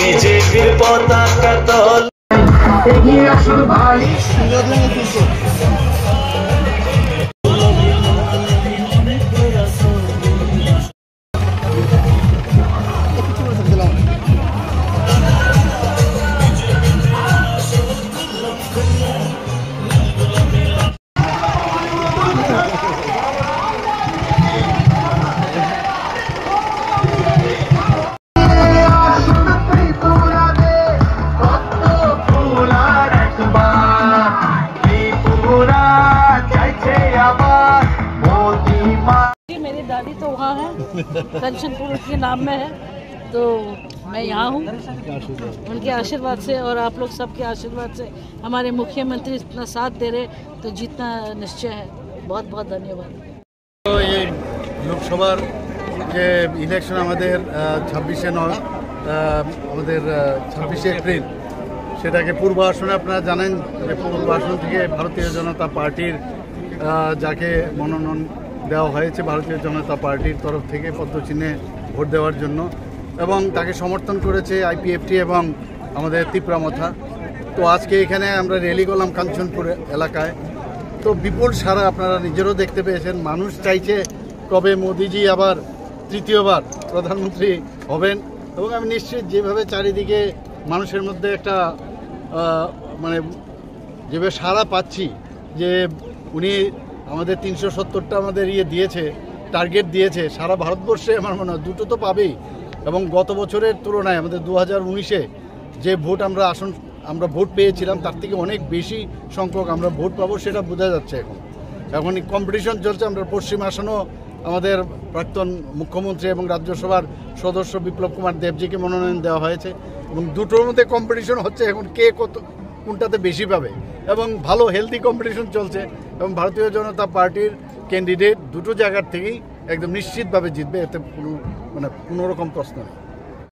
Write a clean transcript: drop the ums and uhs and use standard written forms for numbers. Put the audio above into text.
বিজেপির পতাকা তল এগিয়ে আসুন ভাই। मेरी दादी तो वहाँ है, कंचनपुर के नाम में है, तो मैं यहाँ हूँ उनके आशीर्वाद से और आप लोग सबके आशीर्वाद से। हमारे मुख्यमंत्री इतना साथ दे रहे तो जीतना निश्चय है। बहुत बहुत धन्यवाद। तो ये लोकसभा যে ইলেকশন আমাদের 26শে এপ্রিল, সেটাকে পূর্বাসনে আপনারা জানেন যে পূর্বাসন থেকে ভারতীয় জনতা পার্টির যাকে মনোনয়ন দেওয়া হয়েছে ভারতীয় জনতা পার্টির তরফ থেকে পদ্মচিহ্নে ভোট দেওয়ার জন্য, এবং তাকে সমর্থন করেছে আইপিএফটি এবং আমাদের তীব্রামথা। তো আজকে এখানে আমরা র্যালি করলাম কাঞ্চনপুর এলাকায়। তো বিপুল সারা আপনারা নিজেরও দেখতে পেয়েছেন। মানুষ চাইছে কবে মোদিজি আবার তৃতীয়বার প্রধানমন্ত্রী হবেন, এবং আমি নিশ্চিত যেভাবে চারিদিকে মানুষের মধ্যে একটা মানে যেভাবে সারা পাচ্ছি যে উনি আমাদের 370টা আমাদের দিয়েছে, টার্গেট দিয়েছে সারা ভারতবর্ষে, আমার মনে হয় দুটো তো পাবেই। এবং গত বছরের তুলনায় আমাদের 2019-এ যে ভোট আমরা ভোট পেয়েছিলাম তার থেকে অনেক বেশি সংখ্যক আমরা ভোট পাবো, সেটা বোঝা যাচ্ছে। এখন কম্পিটিশন চলছে। আমরা পশ্চিম আসনও আমাদের প্রাক্তন মুখ্যমন্ত্রী এবং রাজ্যসভার সদস্য বিপ্লব কুমার দেবজিকে মনোনয়ন দেওয়া হয়েছে, এবং দুটোর মধ্যে কম্পিটিশন হচ্ছে এখন কে কোনটাতে বেশি পাবে, এবং ভালো হেলদি কম্পিটিশন চলছে। এবং ভারতীয় জনতা পার্টির ক্যান্ডিডেট দুটো জায়গার থেকেই একদম নিশ্চিতভাবে জিতবে, এতে কোনো রকম প্রশ্ন নেই।